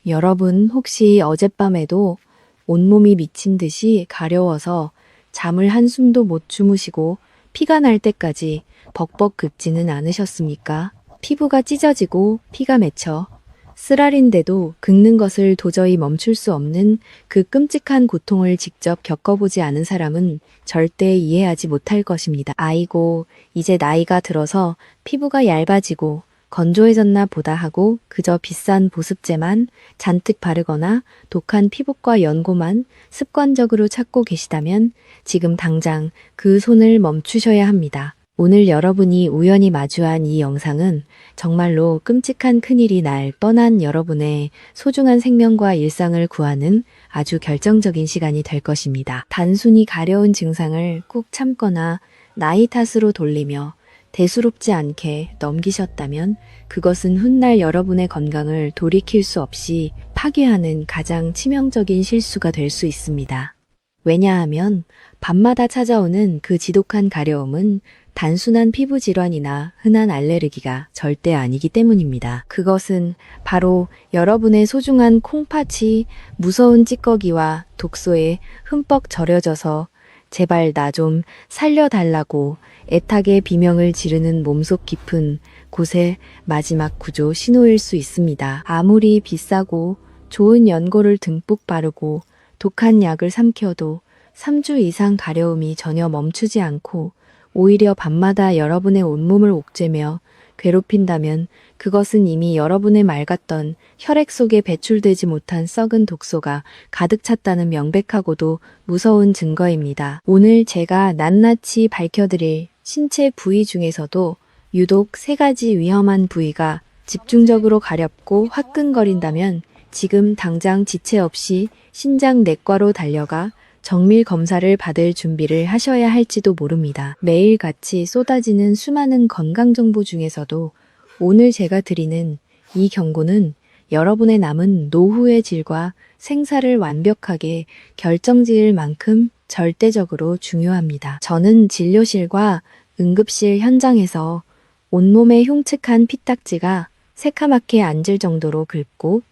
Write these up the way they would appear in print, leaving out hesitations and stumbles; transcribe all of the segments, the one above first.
여러분 혹시 어젯밤에도 온몸이 미친 듯이 가려워서 잠을 한숨도 못 주무시고 피가 날 때까지 벅벅 긁지는 않으셨습니까? 피부가 찢어지고 피가 맺혀 쓰라린데도 긁는 것을 도저히 멈출 수 없는 그 끔찍한 고통을 직접 겪어보지 않은 사람은 절대 이해하지 못할 것입니다. 아이고, 이제 나이가 들어서 피부가 얇아지고 건조해졌나 보다 하고 그저 비싼 보습제만 잔뜩 바르거나 독한 피부과 연고만 습관적으로 찾고 계시다면 지금 당장 그 손을 멈추셔야 합니다. 오늘 여러분이 우연히 마주한 이 영상은 정말로 끔찍한 큰일이 날 뻔한 여러분의 소중한 생명과 일상을 구하는 아주 결정적인 시간이 될 것입니다. 단순히 가려운 증상을 꾹 참거나 나이 탓으로 돌리며 대수롭지 않게 넘기셨다면 그것은 훗날 여러분의 건강을 돌이킬 수 없이 파괴하는 가장 치명적인 실수가 될 수 있습니다. 왜냐하면 밤마다 찾아오는 그 지독한 가려움은 단순한 피부 질환이나 흔한 알레르기가 절대 아니기 때문입니다. 그것은 바로 여러분의 소중한 콩팥이 무서운 찌꺼기와 독소에 흠뻑 절여져서 제발 나 좀 살려달라고 애타게 비명을 지르는 몸속 깊은 곳의 마지막 구조 신호일 수 있습니다. 아무리 비싸고 좋은 연고를 듬뿍 바르고 독한 약을 삼켜도 3주 이상 가려움이 전혀 멈추지 않고 오히려 밤마다 여러분의 온몸을 옥죄며 괴롭힌다면 그것은 이미 여러분의 맑았던 혈액 속에 배출되지 못한 썩은 독소가 가득 찼다는 명백하고도 무서운 증거입니다. 오늘 제가 낱낱이 밝혀드릴 신체 부위 중에서도 유독 3가지 위험한 부위가 집중적으로 가렵고 화끈거린다면 지금 당장 지체 없이 신장 내과로 달려가 정밀 검사를 받을 준비를 하셔야 할지도 모릅니다. 매일같이 쏟아지는 수많은 건강정보 중에서도 오늘 제가 드리는 이 경고는 여러분의 남은 노후의 질과 생사를 완벽하게 결정지을 만큼 절대적으로 중요합니다. 저는 진료실과 응급실 현장에서 온몸에 흉측한 피딱지가 새카맣게 앉을 정도로 긁고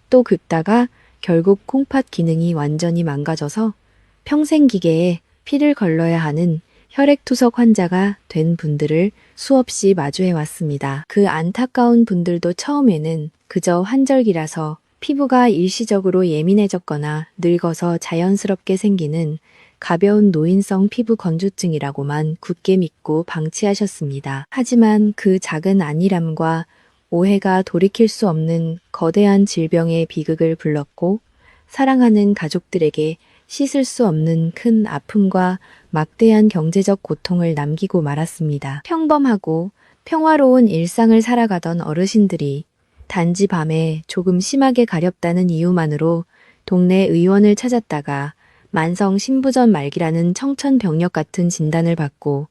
또 긁다가 결국 콩팥 기능이 완전히 망가져서 평생 기계에 피를 걸러야 하는 혈액투석 환자가 된 분들을 수없이 마주해 왔습니다. 그 안타까운 분들도 처음에는 그저 환절기라서 피부가 일시적으로 예민해졌거나 늙어서 자연스럽게 생기는 가벼운 노인성 피부 건조증이라고만 굳게 믿고 방치하셨습니다. 하지만 그 작은 안일함과 오해가 돌이킬 수 없는 거대한 질병의 비극을 불렀고 사랑하는 가족들에게 씻을 수 없는 큰 아픔과 막대한 경제적 고통을 남기고 말았습니다. 평범하고 평화로운 일상을 살아가던 어르신들이 단지 밤에 조금 심하게 가렵다는 이유만으로 동네 의원을 찾았다가 만성 신부전 말기라는 청천벽력 같은 진단을 받고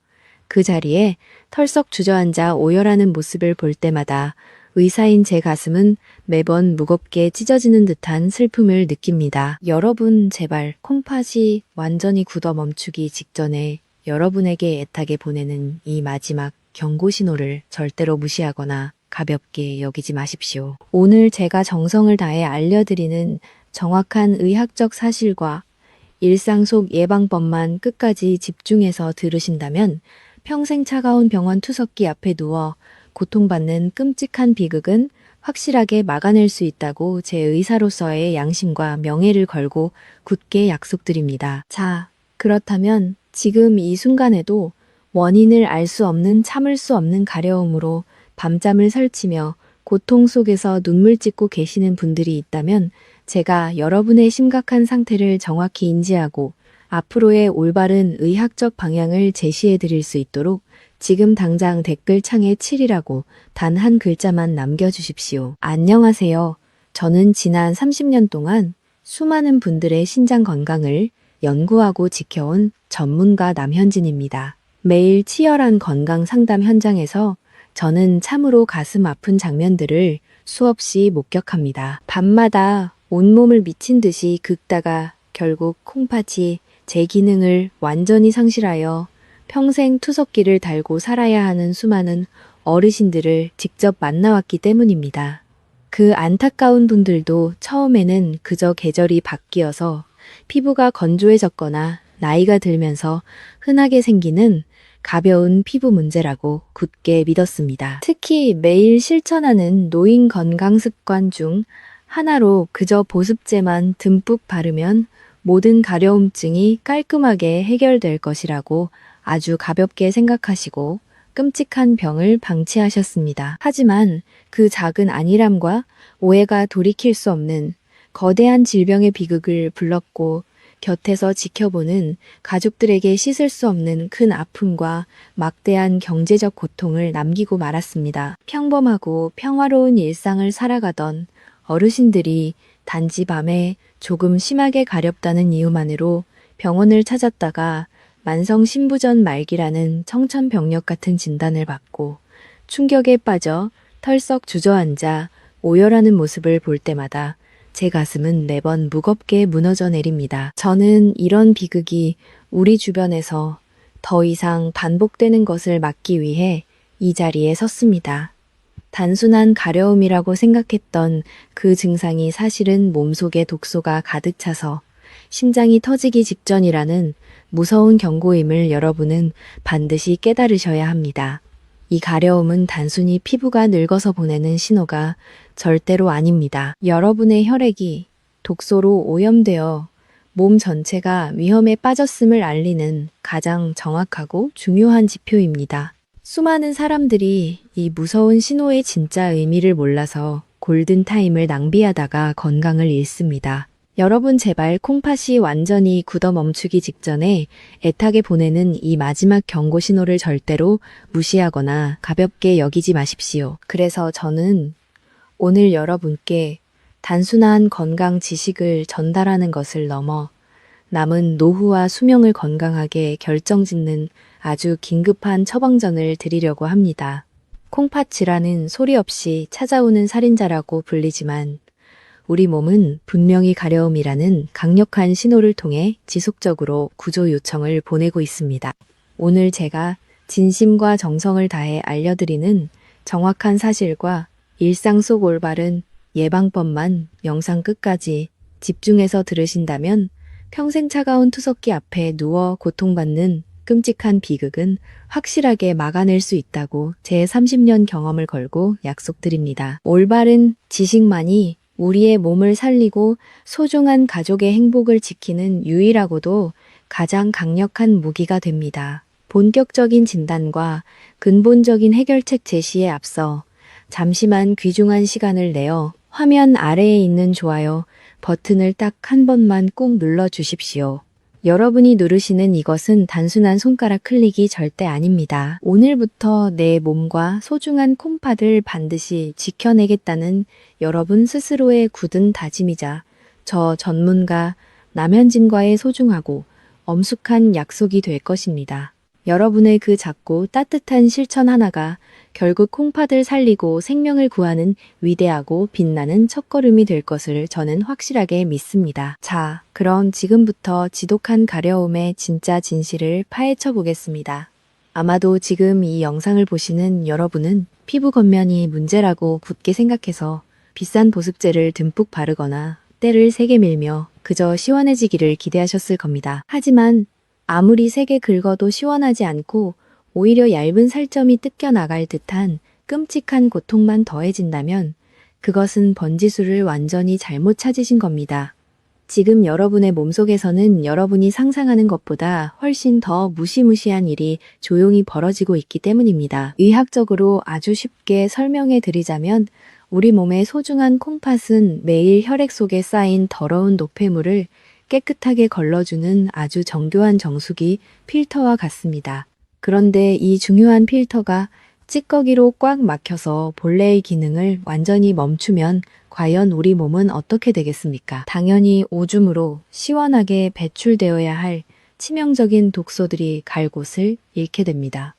그 자리에 털썩 주저앉아 오열하는 모습을 볼 때마다 의사인 제 가슴은 매번 무겁게 찢어지는 듯한 슬픔을 느낍니다. 여러분 제발 콩팥이 완전히 굳어 멈추기 직전에 여러분에게 애타게 보내는 이 마지막 경고 신호를 절대로 무시하거나 가볍게 여기지 마십시오. 오늘 제가 정성을 다해 알려드리는 정확한 의학적 사실과 일상 속 예방법만 끝까지 집중해서 들으신다면 평생 차가운 병원 투석기 앞에 누워 고통받는 끔찍한 비극은 확실하게 막아낼 수 있다고 제 의사로서의 양심과 명예를 걸고 굳게 약속드립니다. 자, 그렇다면 지금 이 순간에도 원인을 알 수 없는 참을 수 없는 가려움으로 밤잠을 설치며 고통 속에서 눈물 찢고 계시는 분들이 있다면 제가 여러분의 심각한 상태를 정확히 인지하고 앞으로의 올바른 의학적 방향을 제시해 드릴 수 있도록 지금 당장 댓글창에 7이라고 단 한 글자만 남겨주십시오. 안녕하세요. 저는 지난 30년 동안 수많은 분들의 신장 건강을 연구하고 지켜온 전문가 남현진입니다. 매일 치열한 건강 상담 현장에서 저는 참으로 가슴 아픈 장면들을 수없이 목격합니다. 밤마다 온몸을 미친 듯이 긁다가 결국 콩팥이 제 기능을 완전히 상실하여 평생 투석기를 달고 살아야 하는 수많은 어르신들을 직접 만나왔기 때문입니다. 그 안타까운 분들도 처음에는 그저 계절이 바뀌어서 피부가 건조해졌거나 나이가 들면서 흔하게 생기는 가벼운 피부 문제라고 굳게 믿었습니다. 특히 매일 실천하는 노인 건강 습관 중 하나로 그저 보습제만 듬뿍 바르면 모든 가려움증이 깔끔하게 해결될 것이라고 아주 가볍게 생각하시고 끔찍한 병을 방치하셨습니다. 하지만 그 작은 안일함과 오해가 돌이킬 수 없는 거대한 질병의 비극을 불렀고 곁에서 지켜보는 가족들에게 씻을 수 없는 큰 아픔과 막대한 경제적 고통을 남기고 말았습니다. 평범하고 평화로운 일상을 살아가던 어르신들이 단지 밤에 조금 심하게 가렵다는 이유만으로 병원을 찾았다가 만성 신부전 말기라는 청천벽력 같은 진단을 받고 충격에 빠져 털썩 주저앉아 오열하는 모습을 볼 때마다 제 가슴은 매번 무겁게 무너져 내립니다. 저는 이런 비극이 우리 주변에서 더 이상 반복되는 것을 막기 위해 이 자리에 섰습니다. 단순한 가려움이라고 생각했던 그 증상이 사실은 몸속에 독소가 가득 차서 심장이 터지기 직전이라는 무서운 경고임을 여러분은 반드시 깨달으셔야 합니다. 이 가려움은 단순히 피부가 늙어서 보내는 신호가 절대로 아닙니다. 여러분의 혈액이 독소로 오염되어 몸 전체가 위험에 빠졌음을 알리는 가장 정확하고 중요한 지표입니다. 수많은 사람들이 이 무서운 신호의 진짜 의미를 몰라서 골든타임을 낭비하다가 건강을 잃습니다. 여러분 제발 콩팥이 완전히 굳어 멈추기 직전에 애타게 보내는 이 마지막 경고 신호를 절대로 무시하거나 가볍게 여기지 마십시오. 그래서 저는 오늘 여러분께 단순한 건강 지식을 전달하는 것을 넘어 남은 노후와 수명을 건강하게 결정짓는 아주 긴급한 처방전을 드리려고 합니다. 콩팥이라는 소리 없이 찾아오는 살인자라고 불리지만 우리 몸은 분명히 가려움이라는 강력한 신호를 통해 지속적으로 구조 요청을 보내고 있습니다. 오늘 제가 진심과 정성을 다해 알려드리는 정확한 사실과 일상 속 올바른 예방법만 영상 끝까지 집중해서 들으신다면 평생 차가운 투석기 앞에 누워 고통받는 끔찍한 비극은 확실하게 막아낼 수 있다고 제 30년 경험을 걸고 약속드립니다. 올바른 지식만이 우리의 몸을 살리고 소중한 가족의 행복을 지키는 유일하고도 가장 강력한 무기가 됩니다. 본격적인 진단과 근본적인 해결책 제시에 앞서 잠시만 귀중한 시간을 내어 화면 아래에 있는 좋아요 버튼을 딱 한 번만 꾹 눌러 주십시오. 여러분이 누르시는 이것은 단순한 손가락 클릭이 절대 아닙니다. 오늘부터 내 몸과 소중한 콩팥을 반드시 지켜내겠다는 여러분 스스로의 굳은 다짐이자 저 전문가 남현진과의 소중하고 엄숙한 약속이 될 것입니다. 여러분의 그 작고 따뜻한 실천 하나가 결국 콩팥을 살리고 생명을 구하는 위대하고 빛나는 첫걸음이 될 것을 저는 확실하게 믿습니다. 자, 그럼 지금부터 지독한 가려움의 진짜 진실을 파헤쳐 보겠습니다. 아마도 지금 이 영상을 보시는 여러분은 피부 겉면이 문제라고 굳게 생각해서 비싼 보습제를 듬뿍 바르거나 때를 세게 밀며 그저 시원해지기를 기대하셨을 겁니다. 하지만 아무리 세게 긁어도 시원하지 않고 오히려 얇은 살점이 뜯겨 나갈 듯한 끔찍한 고통만 더해진다면 그것은 번지수를 완전히 잘못 찾으신 겁니다. 지금 여러분의 몸속에서는 여러분이 상상하는 것보다 훨씬 더 무시무시한 일이 조용히 벌어지고 있기 때문입니다. 의학적으로 아주 쉽게 설명해 드리자면 우리 몸의 소중한 콩팥은 매일 혈액 속에 쌓인 더러운 노폐물을 깨끗하게 걸러주는 아주 정교한 정수기 필터와 같습니다. 그런데 이 중요한 필터가 찌꺼기로 꽉 막혀서 본래의 기능을 완전히 멈추면 과연 우리 몸은 어떻게 되겠습니까? 당연히 오줌으로 시원하게 배출되어야 할 치명적인 독소들이 갈 곳을 잃게 됩니다.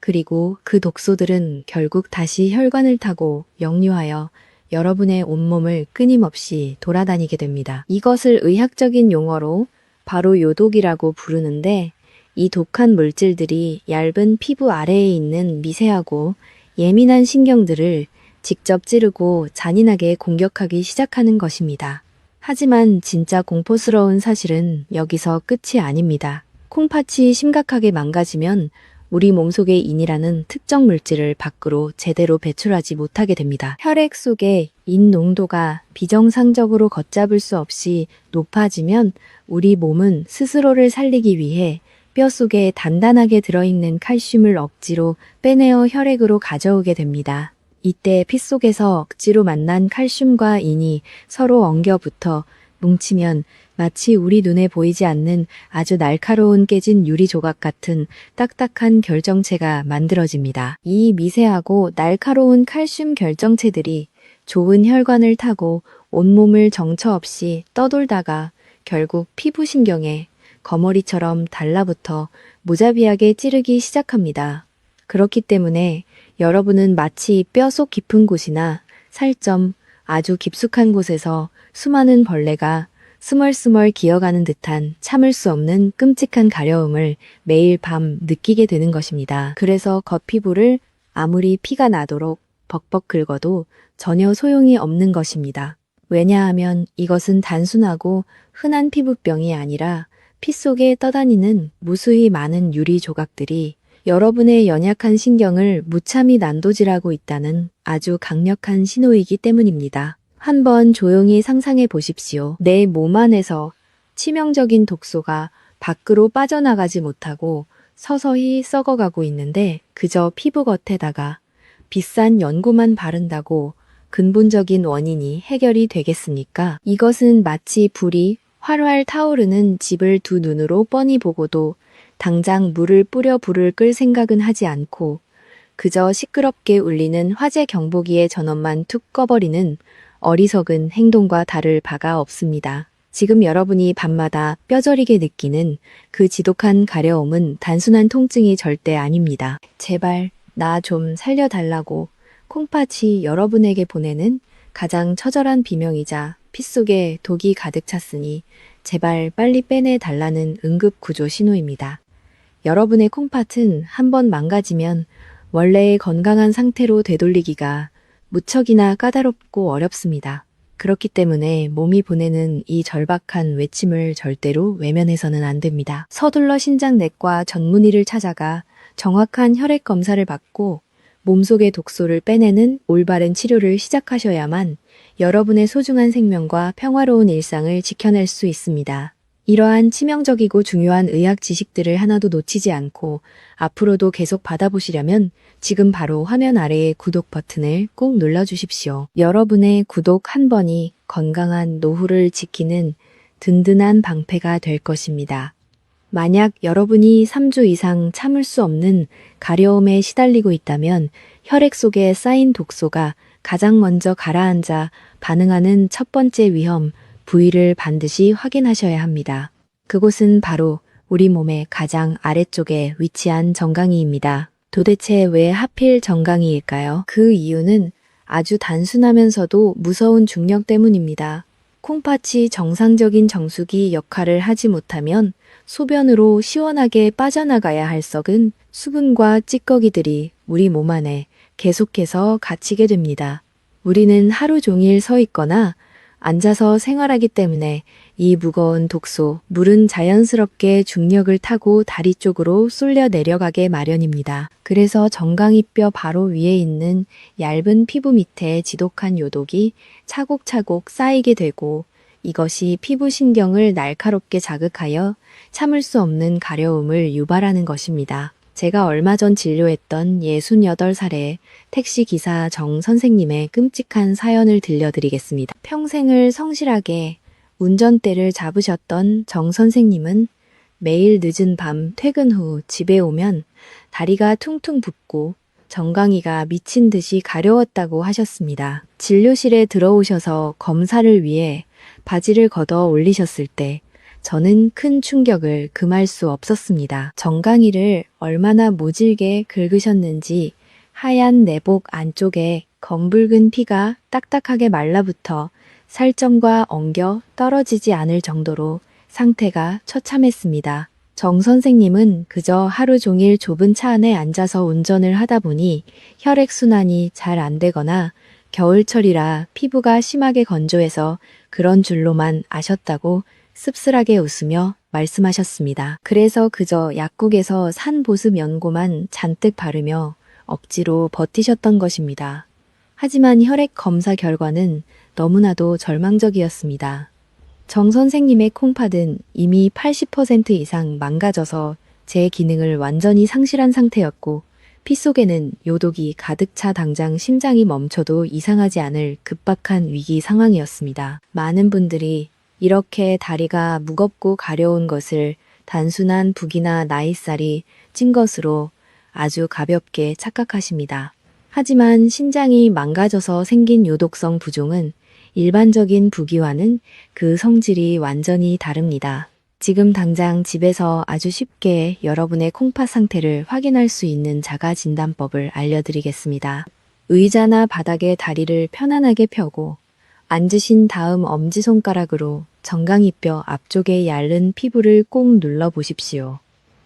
그리고 그 독소들은 결국 다시 혈관을 타고 역류하여 여러분의 온몸을 끊임없이 돌아다니게 됩니다. 이것을 의학적인 용어로 바로 요독이라고 부르는데 이 독한 물질들이 얇은 피부 아래에 있는 미세하고 예민한 신경들을 직접 찌르고 잔인하게 공격하기 시작하는 것입니다. 하지만 진짜 공포스러운 사실은 여기서 끝이 아닙니다. 콩팥이 심각하게 망가지면 우리 몸속의 인이라는 특정 물질을 밖으로 제대로 배출하지 못하게 됩니다. 혈액 속의 인 농도가 비정상적으로 걷잡을 수 없이 높아지면 우리 몸은 스스로를 살리기 위해 뼈 속에 단단하게 들어있는 칼슘을 억지로 빼내어 혈액으로 가져오게 됩니다. 이때 피 속에서 억지로 만난 칼슘과 인이 서로 엉겨 붙어 뭉치면 마치 우리 눈에 보이지 않는 아주 날카로운 깨진 유리 조각 같은 딱딱한 결정체가 만들어집니다. 이 미세하고 날카로운 칼슘 결정체들이 좁은 혈관을 타고 온몸을 정처 없이 떠돌다가 결국 피부신경에 거머리처럼 달라붙어 무자비하게 찌르기 시작합니다. 그렇기 때문에 여러분은 마치 뼈 속 깊은 곳이나 살점, 아주 깊숙한 곳에서 수많은 벌레가 스멀스멀 기어가는 듯한 참을 수 없는 끔찍한 가려움을 매일 밤 느끼게 되는 것입니다. 그래서 겉피부를 아무리 피가 나도록 벅벅 긁어도 전혀 소용이 없는 것입니다. 왜냐하면 이것은 단순하고 흔한 피부병이 아니라 피 속에 떠다니는 무수히 많은 유리 조각들이 여러분의 연약한 신경을 무참히 난도질하고 있다는 아주 강력한 신호이기 때문입니다. 한번 조용히 상상해 보십시오. 내 몸 안에서 치명적인 독소가 밖으로 빠져나가지 못하고 서서히 썩어가고 있는데 그저 피부 겉에다가 비싼 연고만 바른다고 근본적인 원인이 해결이 되겠습니까? 이것은 마치 불이 활활 타오르는 집을 두 눈으로 뻔히 보고도 당장 물을 뿌려 불을 끌 생각은 하지 않고 그저 시끄럽게 울리는 화재 경보기의 전원만 툭 꺼버리는 어리석은 행동과 다를 바가 없습니다. 지금 여러분이 밤마다 뼈저리게 느끼는 그 지독한 가려움은 단순한 통증이 절대 아닙니다. 제발 나 좀 살려달라고 콩팥이 여러분에게 보내는 가장 처절한 비명이자 피 속에 독이 가득 찼으니 제발 빨리 빼내달라는 응급 구조 신호입니다. 여러분의 콩팥은 한번 망가지면 원래의 건강한 상태로 되돌리기가 무척이나 까다롭고 어렵습니다. 그렇기 때문에 몸이 보내는 이 절박한 외침을 절대로 외면해서는 안 됩니다. 서둘러 신장내과 전문의를 찾아가 정확한 혈액 검사를 받고 몸속의 독소를 빼내는 올바른 치료를 시작하셔야만 여러분의 소중한 생명과 평화로운 일상을 지켜낼 수 있습니다. 이러한 치명적이고 중요한 의학 지식들을 하나도 놓치지 않고 앞으로도 계속 받아보시려면 지금 바로 화면 아래의 구독 버튼을 꼭 눌러주십시오. 여러분의 구독 한 번이 건강한 노후를 지키는 든든한 방패가 될 것입니다. 만약 여러분이 3주 이상 참을 수 없는 가려움에 시달리고 있다면 혈액 속에 쌓인 독소가 가장 먼저 가라앉아 반응하는 첫 번째 위험, 부위를 반드시 확인하셔야 합니다. 그곳은 바로 우리 몸의 가장 아래쪽에 위치한 정강이입니다. 도대체 왜 하필 정강이일까요? 그 이유는 아주 단순하면서도 무서운 중력 때문입니다. 콩팥이 정상적인 정수기 역할을 하지 못하면 소변으로 시원하게 빠져나가야 할 썩은 수분과 찌꺼기들이 우리 몸 안에 계속해서 갇히게 됩니다. 우리는 하루 종일 서 있거나 앉아서 생활하기 때문에 이 무거운 독소, 물은 자연스럽게 중력을 타고 다리 쪽으로 쏠려 내려가게 마련입니다. 그래서 정강이뼈 바로 위에 있는 얇은 피부 밑에 지독한 요독이 차곡차곡 쌓이게 되고 이것이 피부 신경을 날카롭게 자극하여 참을 수 없는 가려움을 유발하는 것입니다. 제가 얼마 전 진료했던 68살의 택시기사 정 선생님의 끔찍한 사연을 들려드리겠습니다. 평생을 성실하게 운전대를 잡으셨던 정 선생님은 매일 늦은 밤 퇴근 후 집에 오면 다리가 퉁퉁 붓고 정강이가 미친 듯이 가려웠다고 하셨습니다. 진료실에 들어오셔서 검사를 위해 바지를 걷어 올리셨을 때 저는 큰 충격을 금할 수 없었습니다. 정강이를 얼마나 모질게 긁으셨는지 하얀 내복 안쪽에 검붉은 피가 딱딱하게 말라붙어 살점과 엉겨 떨어지지 않을 정도로 상태가 처참했습니다. 정 선생님은 그저 하루 종일 좁은 차 안에 앉아서 운전을 하다 보니 혈액순환이 잘 안 되거나 겨울철이라 피부가 심하게 건조해서 그런 줄로만 아셨다고 씁쓸하게 웃으며 말씀하셨습니다. 그래서 그저 약국에서 산 보습 연고만 잔뜩 바르며 억지로 버티셨던 것입니다. 하지만 혈액 검사 결과는 너무나도 절망적이었습니다. 정 선생님의 콩팥은 이미 80% 이상 망가져서 제 기능을 완전히 상실한 상태였고 피 속에는 요독이 가득 차 당장 심장이 멈춰도 이상하지 않을 급박한 위기 상황이었습니다. 많은 분들이 이렇게 다리가 무겁고 가려운 것을 단순한 붓기나 나이살이 찐 것으로 아주 가볍게 착각하십니다. 하지만 신장이 망가져서 생긴 요독성 부종은 일반적인 부기와는 그 성질이 완전히 다릅니다. 지금 당장 집에서 아주 쉽게 여러분의 콩팥 상태를 확인할 수 있는 자가 진단법을 알려드리겠습니다. 의자나 바닥에 다리를 편안하게 펴고 앉으신 다음 엄지손가락으로 정강이뼈 앞쪽의 얇은 피부를 꼭 눌러 보십시오.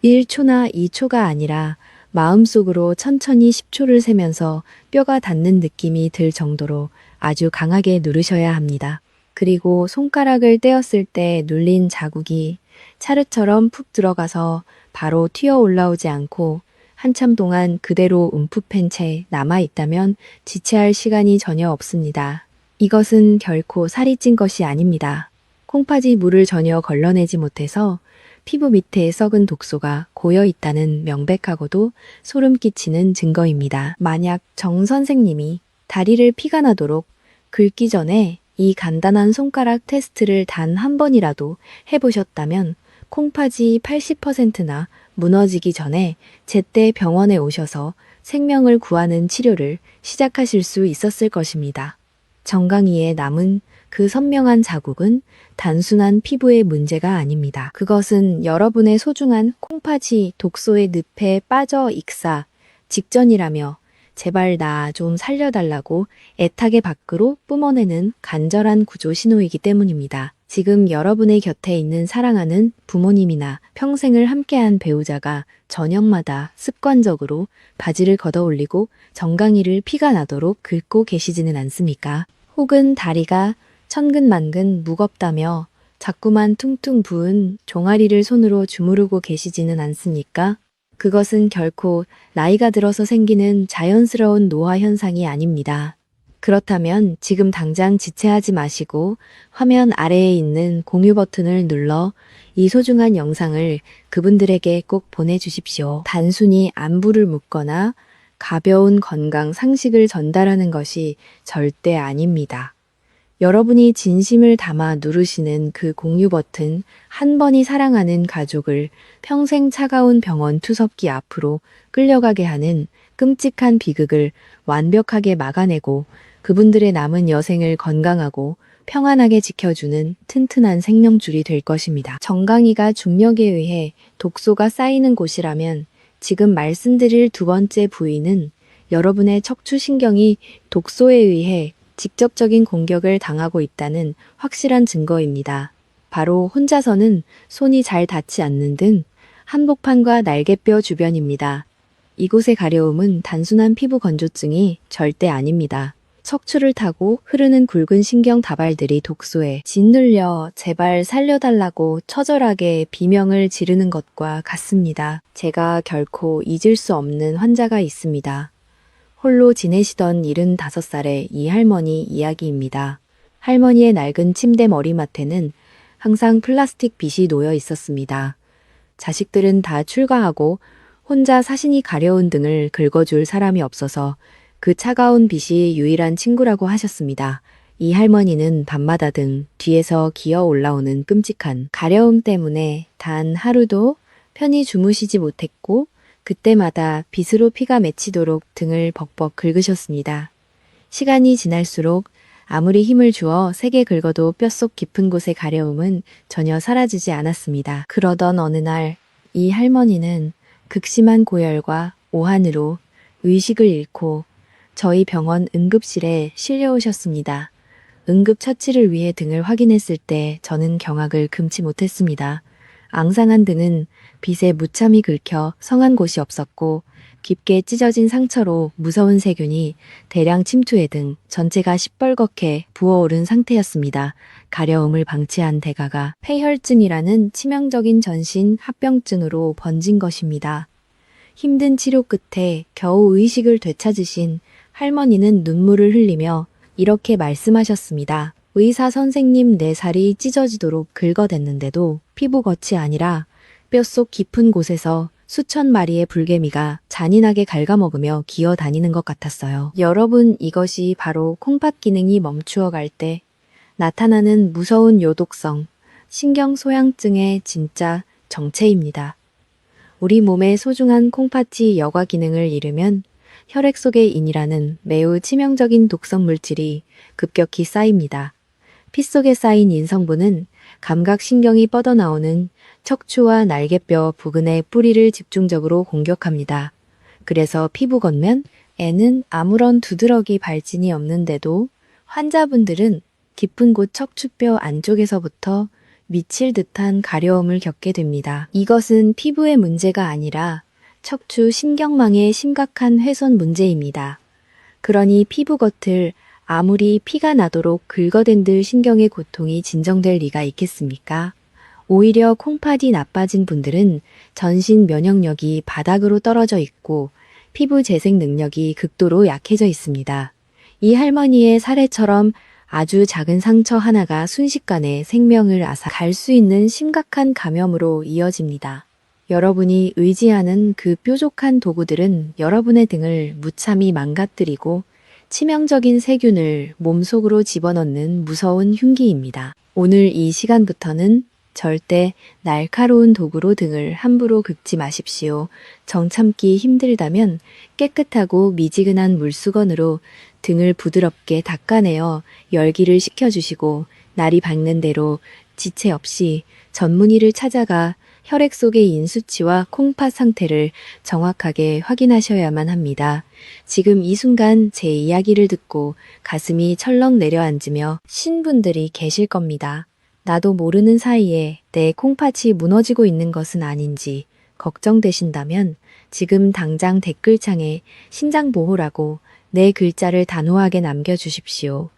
1초나 2초가 아니라 마음속으로 천천히 10초를 세면서 뼈가 닿는 느낌이 들 정도로 아주 강하게 누르셔야 합니다. 그리고 손가락을 떼었을 때 눌린 자국이 차르처럼 푹 들어가서 바로 튀어 올라오지 않고 한참 동안 그대로 움푹 팬 채 남아있다면 지체할 시간이 전혀 없습니다. 이것은 결코 살이 찐 것이 아닙니다. 콩팥이 물을 전혀 걸러내지 못해서 피부 밑에 썩은 독소가 고여 있다는 명백하고도 소름 끼치는 증거입니다. 만약 정 선생님이 다리를 피가 나도록 긁기 전에 이 간단한 손가락 테스트를 단 한 번이라도 해보셨다면 콩팥이 80%나 무너지기 전에 제때 병원에 오셔서 생명을 구하는 치료를 시작하실 수 있었을 것입니다. 정강이에 남은 그 선명한 자국은 단순한 피부의 문제가 아닙니다. 그것은 여러분의 소중한 콩팥이 독소의 늪에 빠져 익사 직전이라며 제발 나 좀 살려달라고 애타게 밖으로 뿜어내는 간절한 구조 신호이기 때문입니다. 지금 여러분의 곁에 있는 사랑하는 부모님이나 평생을 함께한 배우자가 저녁마다 습관적으로 바지를 걷어 올리고 정강이를 피가 나도록 긁고 계시지는 않습니까? 혹은 다리가 천근만근 무겁다며 자꾸만 퉁퉁 부은 종아리를 손으로 주무르고 계시지는 않습니까? 그것은 결코 나이가 들어서 생기는 자연스러운 노화 현상이 아닙니다. 그렇다면 지금 당장 지체하지 마시고 화면 아래에 있는 공유 버튼을 눌러 이 소중한 영상을 그분들에게 꼭 보내주십시오. 단순히 안부를 묻거나 가벼운 건강 상식을 전달하는 것이 절대 아닙니다. 여러분이 진심을 담아 누르시는 그 공유 버튼 한 번이 사랑하는 가족을 평생 차가운 병원 투석기 앞으로 끌려가게 하는 끔찍한 비극을 완벽하게 막아내고 그분들의 남은 여생을 건강하고 평안하게 지켜주는 튼튼한 생명줄이 될 것입니다. 정강이가 중력에 의해 독소가 쌓이는 곳이라면 지금 말씀드릴 두 번째 부위는 여러분의 척추신경이 독소에 의해 직접적인 공격을 당하고 있다는 확실한 증거입니다. 바로 혼자서는 손이 잘 닿지 않는 등 한복판과 날개뼈 주변입니다. 이곳의 가려움은 단순한 피부 건조증이 절대 아닙니다. 척추를 타고 흐르는 굵은 신경 다발들이 독소에 짓눌려 제발 살려달라고 처절하게 비명을 지르는 것과 같습니다. 제가 결코 잊을 수 없는 환자가 있습니다. 홀로 지내시던 75살의 이 할머니 이야기입니다. 할머니의 낡은 침대 머리맡에는 항상 플라스틱 빗이 놓여 있었습니다. 자식들은 다 출가하고 혼자 사신이 가려운 등을 긁어줄 사람이 없어서 그 차가운 빗이 유일한 친구라고 하셨습니다. 이 할머니는 밤마다 등 뒤에서 기어 올라오는 끔찍한 가려움 때문에 단 하루도 편히 주무시지 못했고 그때마다 빗으로 피가 맺히도록 등을 벅벅 긁으셨습니다. 시간이 지날수록 아무리 힘을 주어 세게 긁어도 뼛속 깊은 곳의 가려움은 전혀 사라지지 않았습니다. 그러던 어느 날 이 할머니는 극심한 고열과 오한으로 의식을 잃고 저희 병원 응급실에 실려오셨습니다. 응급 처치를 위해 등을 확인했을 때 저는 경악을 금치 못했습니다. 앙상한 등은 빗에 무참히 긁혀 성한 곳이 없었고 깊게 찢어진 상처로 무서운 세균이 대량 침투해 등 전체가 시뻘겋게 부어오른 상태였습니다. 가려움을 방치한 대가가 폐혈증이라는 치명적인 전신 합병증으로 번진 것입니다. 힘든 치료 끝에 겨우 의식을 되찾으신 할머니는 눈물을 흘리며 이렇게 말씀하셨습니다. 의사 선생님, 내 살이 찢어지도록 긁어댔는데도 피부겉이 아니라 뼛속 깊은 곳에서 수천 마리의 불개미가 잔인하게 갉아먹으며 기어다니는 것 같았어요. 여러분, 이것이 바로 콩팥 기능이 멈추어갈 때 나타나는 무서운 요독성, 신경소양증의 진짜 정체입니다. 우리 몸의 소중한 콩팥이 여과 기능을 잃으면 혈액 속의 인이라는 매우 치명적인 독성 물질이 급격히 쌓입니다. 피 속에 쌓인 인성분은 감각신경이 뻗어나오는 척추와 날개뼈 부근의 뿌리를 집중적으로 공격합니다. 그래서 피부 겉면에는 아무런 두드러기 발진이 없는데도 환자분들은 깊은 곳 척추뼈 안쪽에서부터 미칠 듯한 가려움을 겪게 됩니다. 이것은 피부의 문제가 아니라 척추 신경망의 심각한 훼손 문제입니다. 그러니 피부 겉을 아무리 피가 나도록 긁어댄들 신경의 고통이 진정될 리가 있겠습니까? 오히려 콩팥이 나빠진 분들은 전신 면역력이 바닥으로 떨어져 있고 피부 재생 능력이 극도로 약해져 있습니다. 이 할머니의 사례처럼 아주 작은 상처 하나가 순식간에 생명을 앗아갈 수 있는 심각한 감염으로 이어집니다. 여러분이 의지하는 그 뾰족한 도구들은 여러분의 등을 무참히 망가뜨리고 치명적인 세균을 몸속으로 집어넣는 무서운 흉기입니다. 오늘 이 시간부터는 절대 날카로운 도구로 등을 함부로 긁지 마십시오. 정참기 힘들다면 깨끗하고 미지근한 물수건으로 등을 부드럽게 닦아내어 열기를 식혀주시고 날이 밝는 대로 지체 없이 전문의를 찾아가 혈액 속의 인수치와 콩팥 상태를 정확하게 확인하셔야만 합니다. 지금 이 순간 제 이야기를 듣고 가슴이 철렁 내려앉으며 신분들이 계실 겁니다. 나도 모르는 사이에 내 콩팥이 무너지고 있는 것은 아닌지 걱정되신다면 지금 당장 댓글창에 신장보호라고 네 글자를 단호하게 남겨주십시오.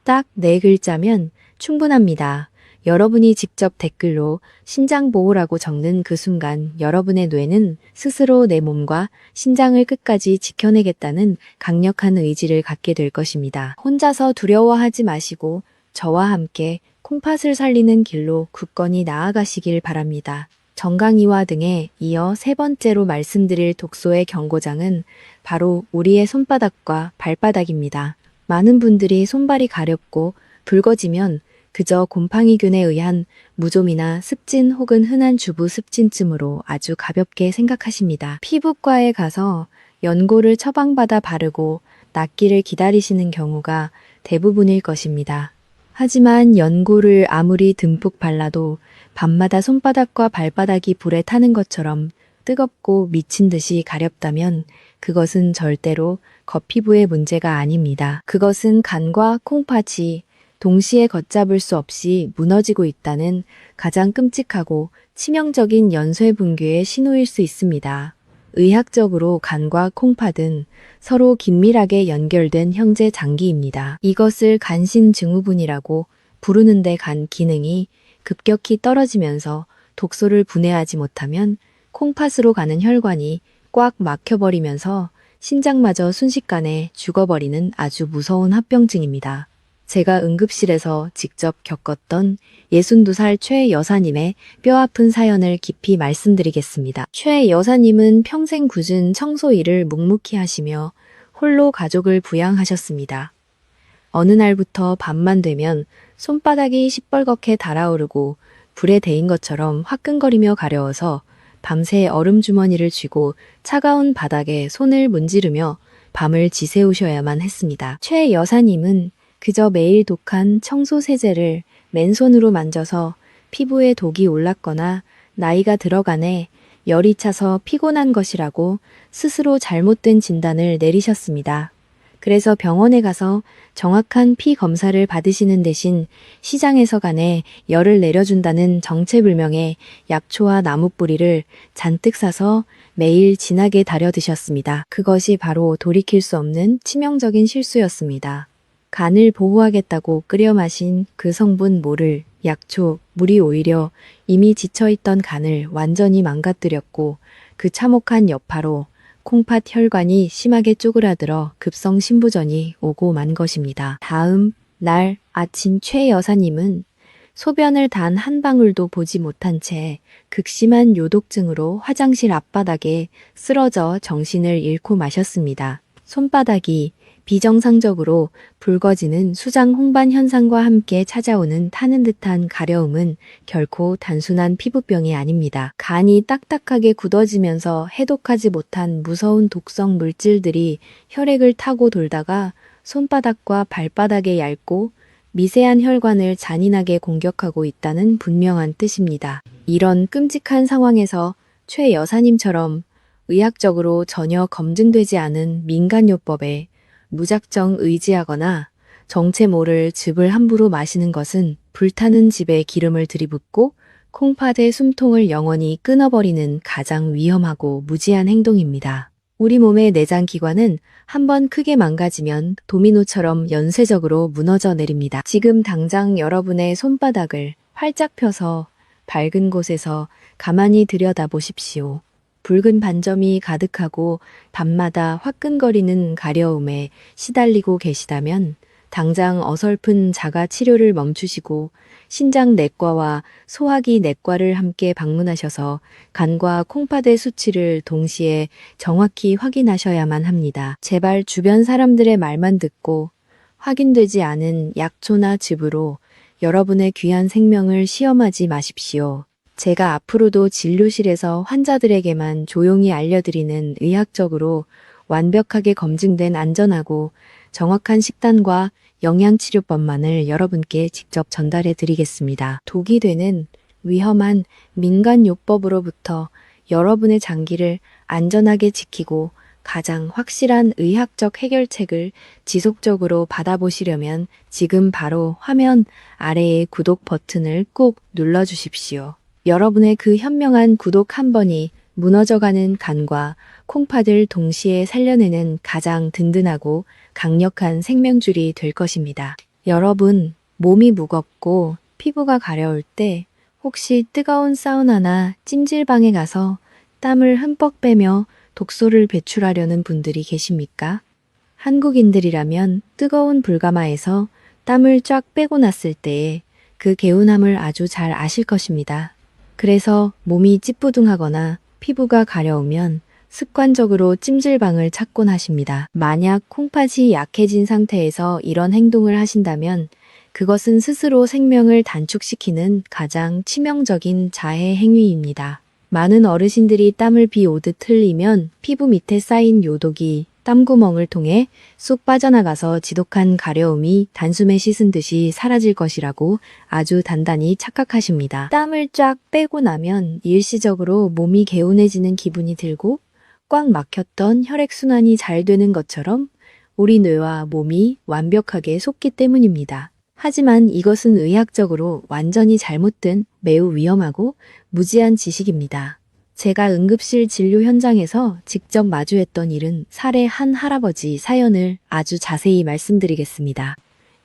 딱 네 글자면 충분합니다. 여러분이 직접 댓글로 신장보호라고 적는 그 순간 여러분의 뇌는 스스로 내 몸과 신장을 끝까지 지켜내겠다는 강력한 의지를 갖게 될 것입니다. 혼자서 두려워하지 마시고 저와 함께 콩팥을 살리는 길로 굳건히 나아가시길 바랍니다. 정강이와 등에 이어 세 번째로 말씀드릴 독소의 경고장은 바로 우리의 손바닥과 발바닥입니다. 많은 분들이 손발이 가렵고 붉어지면 그저 곰팡이균에 의한 무좀이나 습진 혹은 흔한 주부 습진쯤으로 아주 가볍게 생각하십니다. 피부과에 가서 연고를 처방받아 바르고 낫기를 기다리시는 경우가 대부분일 것입니다. 하지만 연고를 아무리 듬뿍 발라도 밤마다 손바닥과 발바닥이 불에 타는 것처럼 뜨겁고 미친 듯이 가렵다면 그것은 절대로 겉피부의 문제가 아닙니다. 그것은 간과 콩팥이 동시에 걷잡을 수 없이 무너지고 있다는 가장 끔찍하고 치명적인 연쇄분규의 신호일 수 있습니다. 의학적으로 간과 콩팥은 서로 긴밀하게 연결된 형제 장기입니다. 이것을 간신증후군이라고 부르는데 간 기능이 급격히 떨어지면서 독소를 분해하지 못하면 콩팥으로 가는 혈관이 꽉 막혀버리면서 신장마저 순식간에 죽어버리는 아주 무서운 합병증입니다. 제가 응급실에서 직접 겪었던 62살 최 여사님의 뼈아픈 사연을 깊이 말씀드리겠습니다. 최 여사님은 평생 굳은 청소 일을 묵묵히 하시며 홀로 가족을 부양하셨습니다. 어느 날부터 밤만 되면 손바닥이 시뻘겋게 달아오르고 불에 데인 것처럼 화끈거리며 가려워서 밤새 얼음주머니를 쥐고 차가운 바닥에 손을 문지르며 밤을 지새우셔야만 했습니다. 최 여사님은 그저 매일 독한 청소 세제를 맨손으로 만져서 피부에 독이 올랐거나 나이가 들어가네 열이 차서 피곤한 것이라고 스스로 잘못된 진단을 내리셨습니다. 그래서 병원에 가서 정확한 피 검사를 받으시는 대신 시장에서 간에 열을 내려준다는 정체불명의 약초와 나무뿌리를 잔뜩 사서 매일 진하게 달여 드셨습니다. 그것이 바로 돌이킬 수 없는 치명적인 실수였습니다. 간을 보호하겠다고 끓여 마신 그 성분 모를 약초, 물이 오히려 이미 지쳐있던 간을 완전히 망가뜨렸고 그 참혹한 여파로 콩팥 혈관이 심하게 쪼그라들어 급성 신부전이 오고 만 것입니다. 다음 날 아침 최 여사님은 소변을 단 한 방울도 보지 못한 채 극심한 요독증으로 화장실 앞바닥에 쓰러져 정신을 잃고 마셨습니다. 손바닥이 비정상적으로 붉어지는 수장 홍반 현상과 함께 찾아오는 타는 듯한 가려움은 결코 단순한 피부병이 아닙니다. 간이 딱딱하게 굳어지면서 해독하지 못한 무서운 독성 물질들이 혈액을 타고 돌다가 손바닥과 발바닥의 얇고 미세한 혈관을 잔인하게 공격하고 있다는 분명한 뜻입니다. 이런 끔찍한 상황에서 최 여사님처럼 의학적으로 전혀 검증되지 않은 민간요법에 무작정 의지하거나 정체 모를 즙을 함부로 마시는 것은 불타는 집에 기름을 들이붓고 콩팥의 숨통을 영원히 끊어버리는 가장 위험하고 무지한 행동입니다. 우리 몸의 내장 기관은 한번 크게 망가지면 도미노처럼 연쇄적으로 무너져 내립니다. 지금 당장 여러분의 손바닥을 활짝 펴서 밝은 곳에서 가만히 들여다보십시오. 붉은 반점이 가득하고 밤마다 화끈거리는 가려움에 시달리고 계시다면 당장 어설픈 자가 치료를 멈추시고 신장 내과와 소화기 내과를 함께 방문하셔서 간과 콩팥의 수치를 동시에 정확히 확인하셔야만 합니다. 제발 주변 사람들의 말만 듣고 확인되지 않은 약초나 즙으로 여러분의 귀한 생명을 시험하지 마십시오. 제가 앞으로도 진료실에서 환자들에게만 조용히 알려드리는 의학적으로 완벽하게 검증된 안전하고 정확한 식단과 영양치료법만을 여러분께 직접 전달해 드리겠습니다. 독이 되는 위험한 민간요법으로부터 여러분의 장기를 안전하게 지키고 가장 확실한 의학적 해결책을 지속적으로 받아보시려면 지금 바로 화면 아래의 구독 버튼을 꼭 눌러주십시오. 여러분의 그 현명한 구독 한 번이 무너져가는 간과 콩팥을 동시에 살려내는 가장 든든하고 강력한 생명줄이 될 것입니다. 여러분, 몸이 무겁고 피부가 가려울 때 혹시 뜨거운 사우나나 찜질방에 가서 땀을 흠뻑 빼며 독소를 배출하려는 분들이 계십니까? 한국인들이라면 뜨거운 불가마에서 땀을 쫙 빼고 났을 때의 그 개운함을 아주 잘 아실 것입니다. 그래서 몸이 찌뿌둥하거나 피부가 가려우면 습관적으로 찜질방을 찾곤 하십니다. 만약 콩팥이 약해진 상태에서 이런 행동을 하신다면 그것은 스스로 생명을 단축시키는 가장 치명적인 자해 행위입니다. 많은 어르신들이 땀을 비 오듯 흘리면 피부 밑에 쌓인 요독이 땀구멍을 통해 쑥 빠져나가서 지독한 가려움이 단숨에 씻은 듯이 사라질 것이라고 아주 단단히 착각하십니다. 땀을 쫙 빼고 나면 일시적으로 몸이 개운해지는 기분이 들고 꽉 막혔던 혈액순환이 잘 되는 것처럼 우리 뇌와 몸이 완벽하게 속기 때문입니다. 하지만 이것은 의학적으로 완전히 잘못된 매우 위험하고 무지한 지식입니다. 제가 응급실 진료 현장에서 직접 마주했던 일은 사례 한 할아버지 사연을 아주 자세히 말씀드리겠습니다.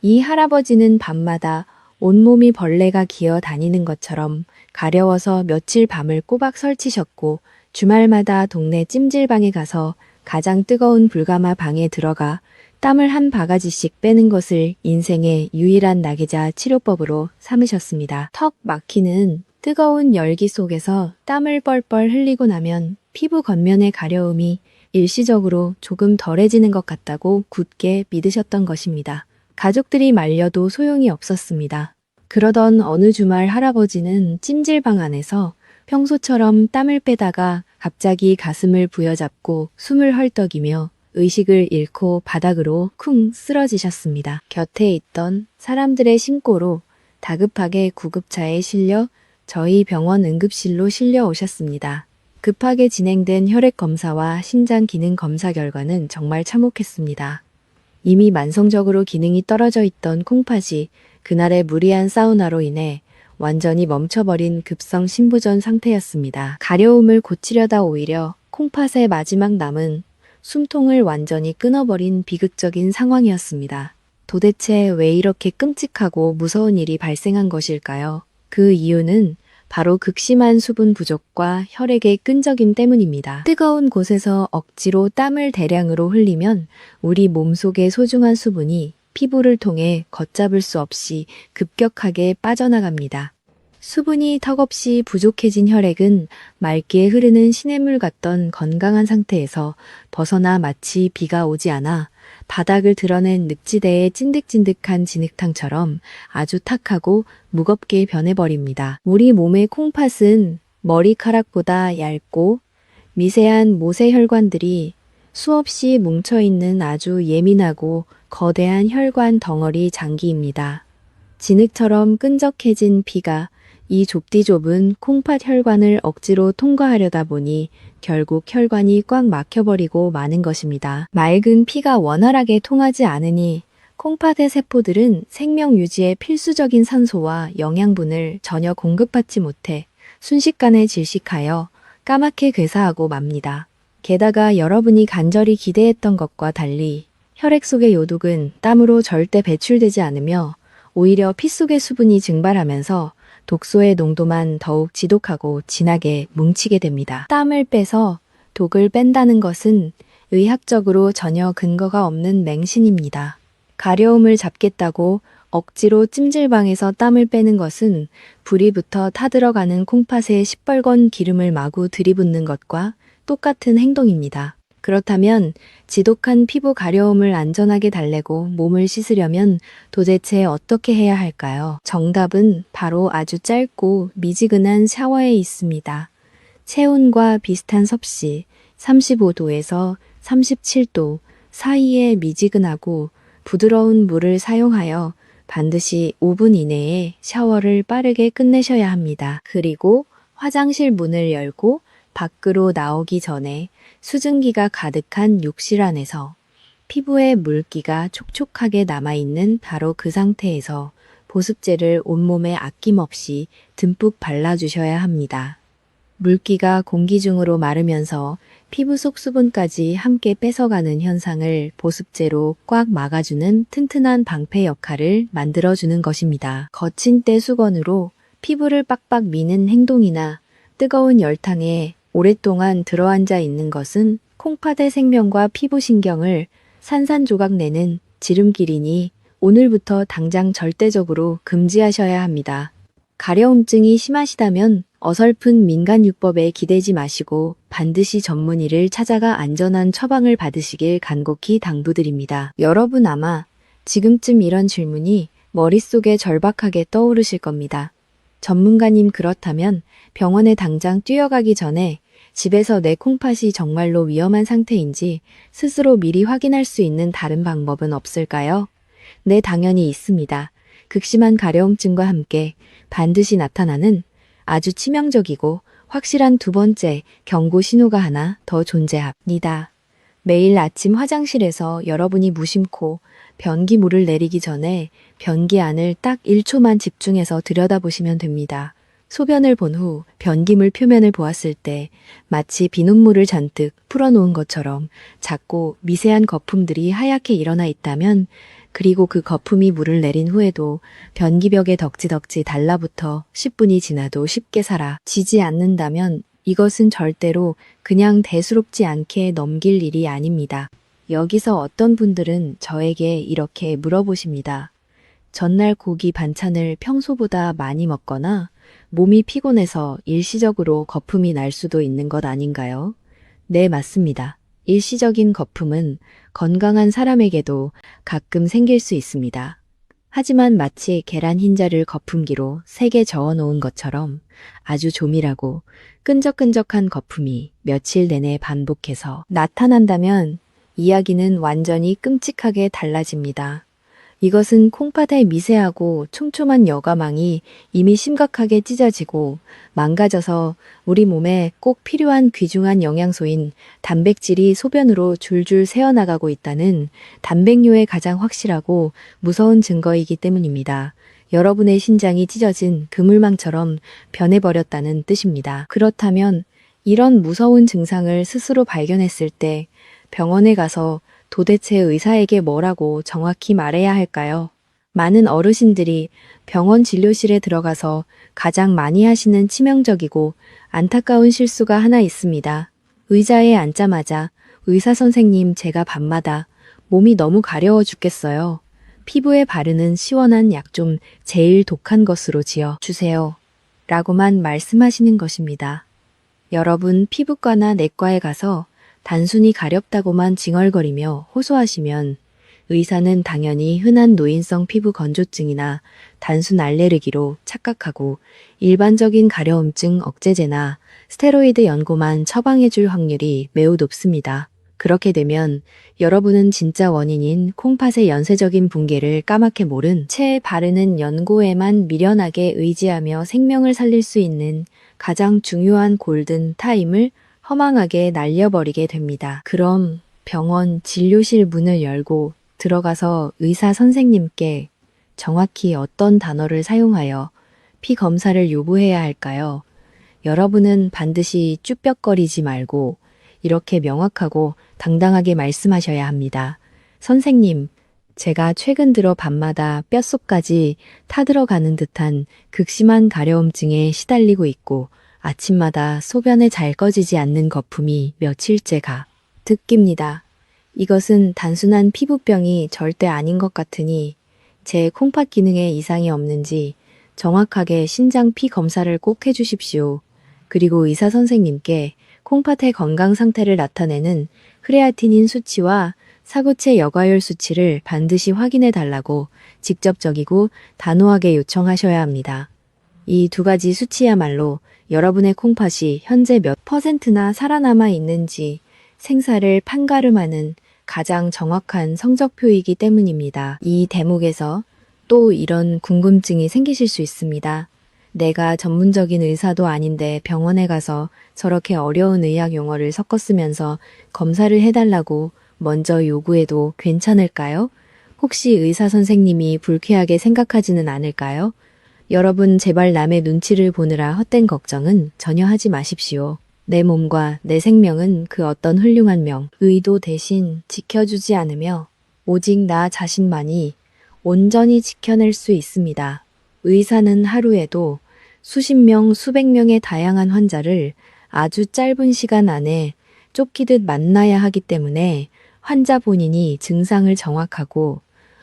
이 할아버지는 밤마다 온몸이 벌레가 기어 다니는 것처럼 가려워서 며칠 밤을 꼬박 설치셨고 주말마다 동네 찜질방에 가서 가장 뜨거운 불가마 방에 들어가 땀을 한 바가지씩 빼는 것을 인생의 유일한 낙이자 치료법으로 삼으셨습니다. 턱 막히는 뜨거운 열기 속에서 땀을 뻘뻘 흘리고 나면 피부 겉면의 가려움이 일시적으로 조금 덜해지는 것 같다고 굳게 믿으셨던 것입니다. 가족들이 말려도 소용이 없었습니다. 그러던 어느 주말 할아버지는 찜질방 안에서 평소처럼 땀을 빼다가 갑자기 가슴을 부여잡고 숨을 헐떡이며 의식을 잃고 바닥으로 쿵 쓰러지셨습니다. 곁에 있던 사람들의 신고로 다급하게 구급차에 실려 저희 병원 응급실로 실려 오셨습니다. 급하게 진행된 혈액 검사와 신장 기능 검사 결과는 정말 참혹했습니다. 이미 만성적으로 기능이 떨어져 있던 콩팥이 그날의 무리한 사우나로 인해 완전히 멈춰버린 급성 신부전 상태였습니다. 가려움을 고치려다 오히려 콩팥의 마지막 남은 숨통을 완전히 끊어버린 비극적인 상황이었습니다. 도대체 왜 이렇게 끔찍하고 무서운 일이 발생한 것일까요? 그 이유는 바로 극심한 수분 부족과 혈액의 끈적임 때문입니다. 뜨거운 곳에서 억지로 땀을 대량으로 흘리면 우리 몸속의 소중한 수분이 피부를 통해 걷잡을 수 없이 급격하게 빠져나갑니다. 수분이 턱없이 부족해진 혈액은 맑게 흐르는 시냇물 같던 건강한 상태에서 벗어나 마치 비가 오지 않아 바닥을 드러낸 늪지대의 찐득찐득한 진흙탕처럼 아주 탁하고 무겁게 변해버립니다. 우리 몸의 콩팥은 머리카락보다 얇고 미세한 모세혈관들이 수없이 뭉쳐있는 아주 예민하고 거대한 혈관 덩어리 장기입니다. 진흙처럼 끈적해진 피가 이 좁디 좁은 콩팥 혈관을 억지로 통과하려다 보니 결국 혈관이 꽉 막혀버리고 마는 것입니다. 맑은 피가 원활하게 통하지 않으니 콩팥의 세포들은 생명 유지에 필수적인 산소와 영양분을 전혀 공급받지 못해 순식간에 질식하여 까맣게 괴사하고 맙니다. 게다가 여러분이 간절히 기대했던 것과 달리 혈액 속의 요독은 땀으로 절대 배출되지 않으며 오히려 피 속의 수분이 증발하면서 독소의 농도만 더욱 지독하고 진하게 뭉치게 됩니다. 땀을 빼서 독을 뺀다는 것은 의학적으로 전혀 근거가 없는 맹신입니다. 가려움을 잡겠다고 억지로 찜질방에서 땀을 빼는 것은 불이 붙어 타들어가는 콩팥에 시뻘건 기름을 마구 들이붓는 것과 똑같은 행동입니다. 그렇다면 지독한 피부 가려움을 안전하게 달래고 몸을 씻으려면 도대체 어떻게 해야 할까요? 정답은 바로 아주 짧고 미지근한 샤워에 있습니다. 체온과 비슷한 섭씨 35도에서 37도 사이에 미지근하고 부드러운 물을 사용하여 반드시 5분 이내에 샤워를 빠르게 끝내셔야 합니다. 그리고 화장실 문을 열고 밖으로 나오기 전에 수증기가 가득한 욕실 안에서 피부에 물기가 촉촉하게 남아있는 바로 그 상태에서 보습제를 온몸에 아낌없이 듬뿍 발라주셔야 합니다. 물기가 공기 중으로 마르면서 피부 속 수분까지 함께 뺏어가는 현상을 보습제로 꽉 막아주는 튼튼한 방패 역할을 만들어주는 것입니다. 거친 때 수건으로 피부를 빡빡 미는 행동이나 뜨거운 열탕에 오랫동안 들어앉아 있는 것은 콩팥의 생명과 피부 신경을 산산조각 내는 지름길이니 오늘부터 당장 절대적으로 금지하셔야 합니다. 가려움증이 심하시다면 어설픈 민간요법에 기대지 마시고 반드시 전문의를 찾아가 안전한 처방을 받으시길 간곡히 당부드립니다. 여러분 아마 지금쯤 이런 질문이 머릿속에 절박하게 떠오르실 겁니다. 전문가님 그렇다면 병원에 당장 뛰어가기 전에 집에서 내 콩팥이 정말로 위험한 상태인지 스스로 미리 확인할 수 있는 다른 방법은 없을까요? 네, 당연히 있습니다. 극심한 가려움증과 함께 반드시 나타나는 아주 치명적이고 확실한 두 번째 경고 신호가 하나 더 존재합니다. 매일 아침 화장실에서 여러분이 무심코 변기물을 내리기 전에 변기 안을 딱 1초만 집중해서 들여다보시면 됩니다. 소변을 본 후 변기물 표면을 보았을 때 마치 비눗물을 잔뜩 풀어놓은 것처럼 작고 미세한 거품들이 하얗게 일어나 있다면, 그리고 그 거품이 물을 내린 후에도 변기벽에 덕지덕지 달라붙어 10분이 지나도 쉽게 사라지지 않는다면 이것은 절대로 그냥 대수롭지 않게 넘길 일이 아닙니다. 여기서 어떤 분들은 저에게 이렇게 물어보십니다. 전날 고기 반찬을 평소보다 많이 먹거나 몸이 피곤해서 일시적으로 거품이 날 수도 있는 것 아닌가요? 네, 맞습니다. 일시적인 거품은 건강한 사람에게도 가끔 생길 수 있습니다. 하지만 마치 계란 흰자를 거품기로 세게 저어놓은 것처럼 아주 조밀하고 끈적끈적한 거품이 며칠 내내 반복해서 나타난다면 이야기는 완전히 끔찍하게 달라집니다. 이것은 콩팥의 미세하고 촘촘한 여과망이 이미 심각하게 찢어지고 망가져서 우리 몸에 꼭 필요한 귀중한 영양소인 단백질이 소변으로 줄줄 새어나가고 있다는 단백뇨의 가장 확실하고 무서운 증거이기 때문입니다. 여러분의 신장이 찢어진 그물망처럼 변해버렸다는 뜻입니다. 그렇다면 이런 무서운 증상을 스스로 발견했을 때 병원에 가서 도대체 의사에게 뭐라고 정확히 말해야 할까요? 많은 어르신들이 병원 진료실에 들어가서 가장 많이 하시는 치명적이고 안타까운 실수가 하나 있습니다. 의자에 앉자마자 의사 선생님, 제가 밤마다 몸이 너무 가려워 죽겠어요. 피부에 바르는 시원한 약 좀 제일 독한 것으로 지어 주세요. 라고만 말씀하시는 것입니다. 여러분, 피부과나 내과에 가서 단순히 가렵다고만 징얼거리며 호소하시면 의사는 당연히 흔한 노인성 피부 건조증이나 단순 알레르기로 착각하고 일반적인 가려움증 억제제나 스테로이드 연고만 처방해 줄 확률이 매우 높습니다. 그렇게 되면 여러분은 진짜 원인인 콩팥의 연쇄적인 붕괴를 까맣게 모른 채 바르는 연고에만 미련하게 의지하며 생명을 살릴 수 있는 가장 중요한 골든 타임을 허망하게 날려버리게 됩니다. 그럼 병원 진료실 문을 열고 들어가서 의사 선생님께 정확히 어떤 단어를 사용하여 피 검사를 요구해야 할까요? 여러분은 반드시 쭈뼛거리지 말고 이렇게 명확하고 당당하게 말씀하셔야 합니다. 선생님, 제가 최근 들어 밤마다 뼛속까지 타들어가는 듯한 극심한 가려움증에 시달리고 있고 아침마다 소변에 잘 꺼지지 않는 거품이 며칠째가 듣깁니다. 이것은 단순한 피부병이 절대 아닌 것 같으니 제 콩팥 기능에 이상이 없는지 정확하게 신장 피 검사를 꼭 해주십시오. 그리고 의사 선생님께 콩팥의 건강 상태를 나타내는 크레아티닌 수치와 사구체 여과율 수치를 반드시 확인해 달라고 직접적이고 단호하게 요청하셔야 합니다. 이 두 가지 수치야말로 여러분의 콩팥이 현재 몇 %나 살아남아 있는지 생사를 판가름하는 가장 정확한 성적표이기 때문입니다. 이 대목에서 또 이런 궁금증이 생기실 수 있습니다. 내가 전문적인 의사도 아닌데 병원에 가서 저렇게 어려운 의학 용어를 섞어 쓰면서 검사를 해달라고 먼저 요구해도 괜찮을까요? 혹시 의사 선생님이 불쾌하게 생각하지는 않을까요? 여러분, 제발 남의 눈치를 보느라 헛된 걱정은 전혀 하지 마십시오. 내 몸과 내 생명은 그 어떤 훌륭한 의도 대신 지켜주지 않으며 오직 나 자신만이 온전히 지켜낼 수 있습니다. 의사는 하루에도 수십 명, 수백 명의 다양한 환자를 아주 짧은 시간 안에 쫓기듯 만나야 하기 때문에 환자 본인이 증상을 정확하고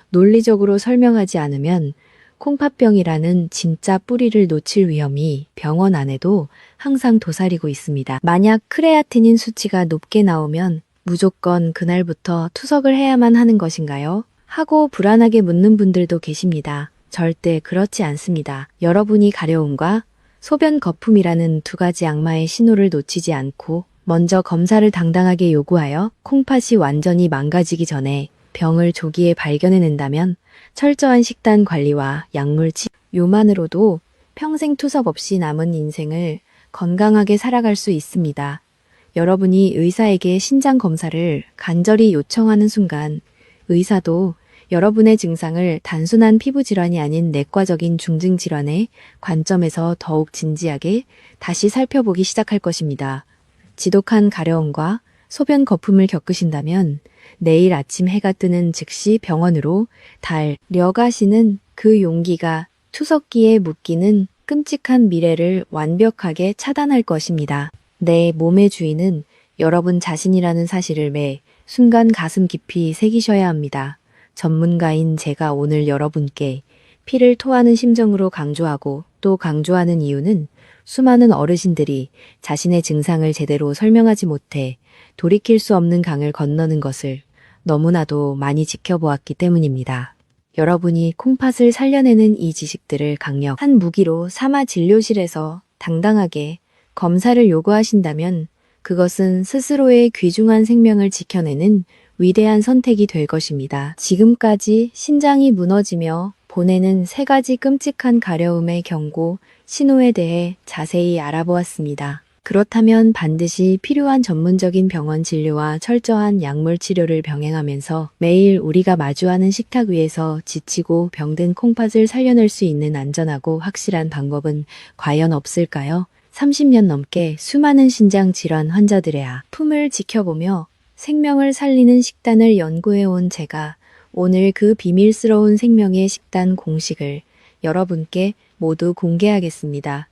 논리적으로 설명하지 않으면 콩팥병이라는 진짜 뿌리를 놓칠 위험이 병원 안에도 항상 도사리고 있습니다. 만약 크레아티닌 수치가 높게 나오면 무조건 그날부터 투석을 해야만 하는 것인가요? 하고 불안하게 묻는 분들도 계십니다. 절대 그렇지 않습니다. 여러분이 가려움과 소변 거품이라는 두 가지 악마의 신호를 놓치지 않고 먼저 검사를 당당하게 요구하여 콩팥이 완전히 망가지기 전에 병을 조기에 발견해낸다면 철저한 식단 관리와 약물 치료만으로도 평생 투석 없이 남은 인생을 건강하게 살아갈 수 있습니다. 여러분이 의사에게 신장 검사를 간절히 요청하는 순간 의사도 여러분의 증상을 단순한 피부 질환이 아닌 내과적인 중증 질환의 관점에서 더욱 진지하게 다시 살펴보기 시작할 것입니다. 지독한 가려움과 소변 거품을 겪으신다면 내일 아침 해가 뜨는 즉시 병원으로 달려가시는 그 용기가 투석기에 묶이는 끔찍한 미래를 완벽하게 차단할 것입니다. 내 몸의 주인은 여러분 자신이라는 사실을 매 순간 가슴 깊이 새기셔야 합니다. 전문가인 제가 오늘 여러분께 피를 토하는 심정으로 강조하고 또 강조하는 이유는 수많은 어르신들이 자신의 증상을 제대로 설명하지 못해 돌이킬 수 없는 강을 건너는 것을 너무나도 많이 지켜보았기 때문입니다. 여러분이 콩팥을 살려내는 이 지식들을 강력한 무기로 삼아 진료실에서 당당하게 검사를 요구하신다면 그것은 스스로의 귀중한 생명을 지켜내는 위대한 선택이 될 것입니다. 지금까지 신장이 무너지며 보내는 3가지 끔찍한 가려움의 경고, 신호에 대해 자세히 알아보았습니다. 그렇다면 반드시 필요한 전문적인 병원 진료와 철저한 약물 치료를 병행하면서 매일 우리가 마주하는 식탁 위에서 지치고 병든 콩팥을 살려낼 수 있는 안전하고 확실한 방법은 과연 없을까요? 30년 넘게 수많은 신장 질환 환자들의 아픔을 지켜보며 생명을 살리는 식단을 연구해온 제가 오늘 그 비밀스러운 생명의 식단 공식을 여러분께 모두 공개하겠습니다.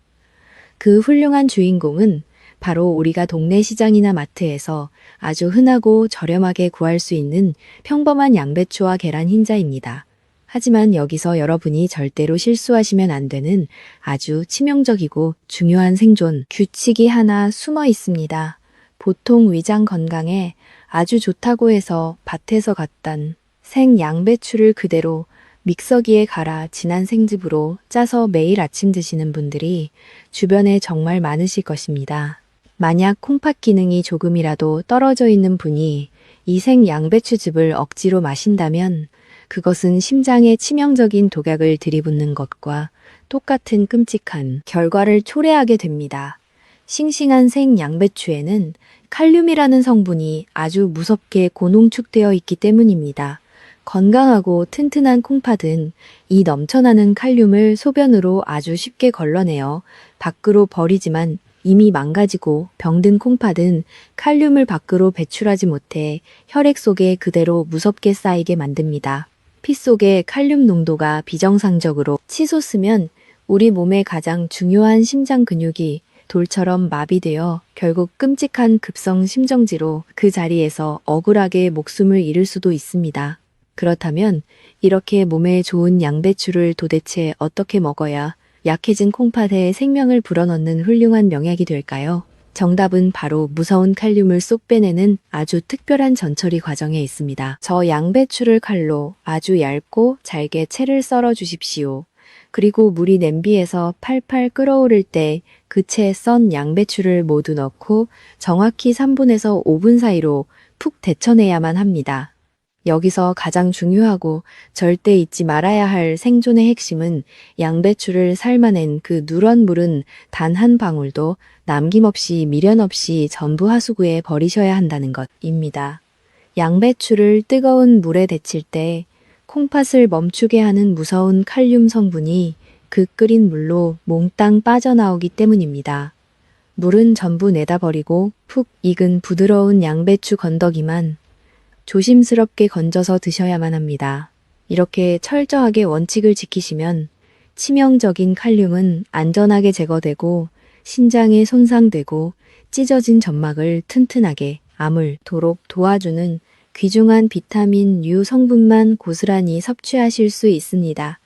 그 훌륭한 주인공은 바로 우리가 동네 시장이나 마트에서 아주 흔하고 저렴하게 구할 수 있는 평범한 양배추와 계란 흰자입니다. 하지만 여기서 여러분이 절대로 실수하시면 안 되는 아주 치명적이고 중요한 생존 규칙이 하나 숨어 있습니다. 보통 위장 건강에 아주 좋다고 해서 밭에서 갖단 생 양배추를 그대로 믹서기에 갈아 진한 생즙으로 짜서 매일 아침 드시는 분들이 주변에 정말 많으실 것입니다. 만약 콩팥 기능이 조금이라도 떨어져 있는 분이 이 생 양배추즙을 억지로 마신다면 그것은 심장에 치명적인 독약을 들이붓는 것과 똑같은 끔찍한 결과를 초래하게 됩니다. 싱싱한 생 양배추에는 칼륨이라는 성분이 아주 무섭게 고농축되어 있기 때문입니다. 건강하고 튼튼한 콩팥은 이 넘쳐나는 칼륨을 소변으로 아주 쉽게 걸러내어 밖으로 버리지만 이미 망가지고 병든 콩팥은 칼륨을 밖으로 배출하지 못해 혈액 속에 그대로 무섭게 쌓이게 만듭니다. 피 속의 칼륨 농도가 비정상적으로 치솟으면 우리 몸의 가장 중요한 심장 근육이 돌처럼 마비되어 결국 끔찍한 급성 심정지로 그 자리에서 억울하게 목숨을 잃을 수도 있습니다. 그렇다면 이렇게 몸에 좋은 양배추를 도대체 어떻게 먹어야 약해진 콩팥에 생명을 불어넣는 훌륭한 명약이 될까요? 정답은 바로 무서운 칼륨을 쏙 빼내는 아주 특별한 전처리 과정에 있습니다. 저 양배추를 칼로 아주 얇고 잘게 채를 썰어 주십시오. 그리고 물이 냄비에서 팔팔 끓어오를 때 그 채 썬 양배추를 모두 넣고 정확히 3분에서 5분 사이로 푹 데쳐내야만 합니다. 여기서 가장 중요하고 절대 잊지 말아야 할 생존의 핵심은 양배추를 삶아낸 그 누런 물은 단 한 방울도 남김없이 미련 없이 전부 하수구에 버리셔야 한다는 것입니다. 양배추를 뜨거운 물에 데칠 때 콩팥을 멈추게 하는 무서운 칼륨 성분이 그 끓인 물로 몽땅 빠져나오기 때문입니다. 물은 전부 내다 버리고 푹 익은 부드러운 양배추 건더기만 조심스럽게 건져서 드셔야만 합니다. 이렇게 철저하게 원칙을 지키시면 치명적인 칼륨은 안전하게 제거되고 신장에 손상되고 찢어진 점막을 튼튼하게 아물도록 도와주는 귀중한 비타민 U 성분만 고스란히 섭취하실 수 있습니다.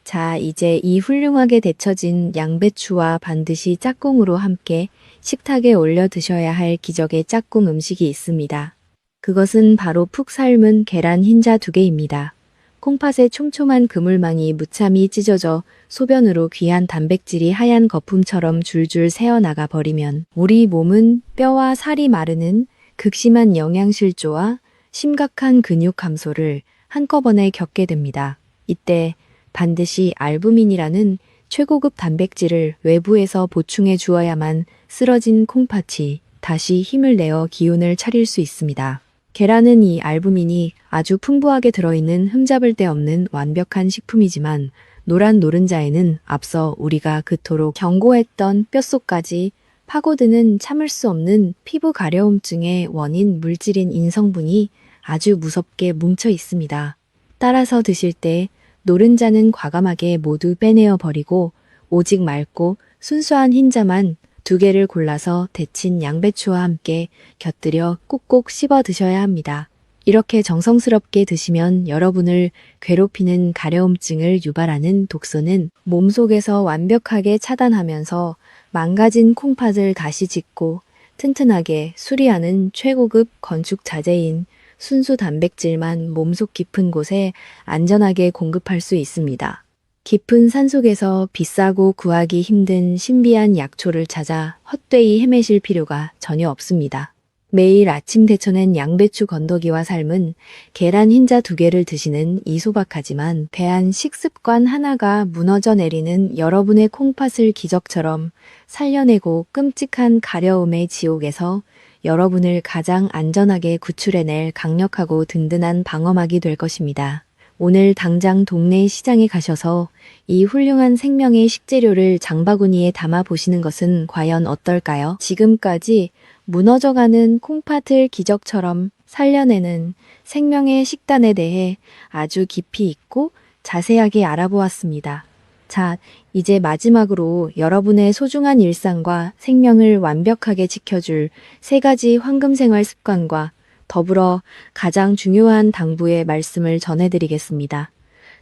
자, 이제 이 훌륭하게 데쳐진 양배추와 반드시 짝꿍으로 함께 식탁에 올려 드셔야 할 기적의 짝꿍 음식이 있습니다. 그것은 바로 푹 삶은 계란 흰자 2개입니다. 콩팥의 촘촘한 그물망이 무참히 찢어져 소변으로 귀한 단백질이 하얀 거품처럼 줄줄 새어나가 버리면 우리 몸은 뼈와 살이 마르는 극심한 영양실조와 심각한 근육 감소를 한꺼번에 겪게 됩니다. 이때 반드시 알부민이라는 최고급 단백질을 외부에서 보충해 주어야만 쓰러진 콩팥이 다시 힘을 내어 기운을 차릴 수 있습니다. 계란은 이 알부민이 아주 풍부하게 들어있는 흠잡을 데 없는 완벽한 식품이지만 노란 노른자에는 앞서 우리가 그토록 경고했던 뼛속까지 파고드는 참을 수 없는 피부 가려움증의 원인 물질인 인성분이 아주 무섭게 뭉쳐 있습니다. 따라서 드실 때 노른자는 과감하게 모두 빼내어 버리고 오직 맑고 순수한 흰자만 2개를 골라서 데친 양배추와 함께 곁들여 꼭꼭 씹어 드셔야 합니다. 이렇게 정성스럽게 드시면 여러분을 괴롭히는 가려움증을 유발하는 독소는 몸속에서 완벽하게 차단하면서 망가진 콩팥을 다시 짓고 튼튼하게 수리하는 최고급 건축 자재인 순수 단백질만 몸속 깊은 곳에 안전하게 공급할 수 있습니다. 깊은 산속에서 비싸고 구하기 힘든 신비한 약초를 찾아 헛되이 헤매실 필요가 전혀 없습니다. 매일 아침 데쳐낸 양배추 건더기와 삶은 계란 흰자 2개를 드시는 이소박하지만 배한 식습관 하나가 무너져 내리는 여러분의 콩팥을 기적처럼 살려내고 끔찍한 가려움의 지옥에서 여러분을 가장 안전하게 구출해낼 강력하고 든든한 방어막이 될 것입니다. 오늘 당장 동네 시장에 가셔서 이 훌륭한 생명의 식재료를 장바구니에 담아 보시는 것은 과연 어떨까요? 지금까지 무너져가는 콩팥을 기적처럼 살려내는 생명의 식단에 대해 아주 깊이 있고 자세하게 알아보았습니다. 자, 이제 마지막으로 여러분의 소중한 일상과 생명을 완벽하게 지켜줄 3가지 황금 생활 습관과 더불어 가장 중요한 당부의 말씀을 전해드리겠습니다.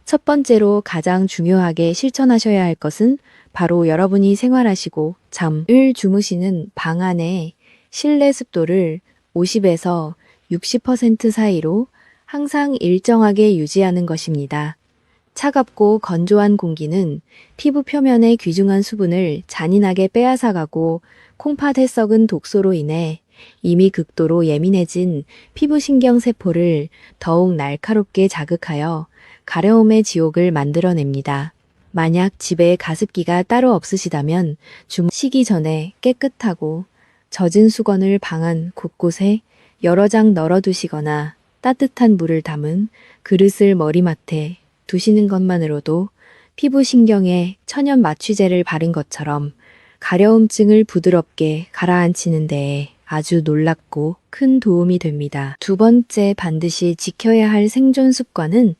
첫 번째로 가장 중요하게 실천하셔야 할 것은 바로 여러분이 생활하시고 잠을 주무시는 방 안에 실내 습도를 50에서 60% 사이로 항상 일정하게 유지하는 것입니다. 차갑고 건조한 공기는 피부 표면의 귀중한 수분을 잔인하게 빼앗아가고 콩팥에 썩은 독소로 인해 이미 극도로 예민해진 피부신경 세포를 더욱 날카롭게 자극하여 가려움의 지옥을 만들어냅니다. 만약 집에 가습기가 따로 없으시다면 주무시기 전에 깨끗하고 젖은 수건을 방 안 곳곳에 여러 장 널어두시거나 따뜻한 물을 담은 그릇을 머리맡에 두시는 것만으로도 피부신경에 천연 마취제를 바른 것처럼 가려움증을 부드럽게 가라앉히는 데에 아주 놀랍고 큰 도움이 됩니다. 두 번째 반드시 지켜야 할 생존 습관은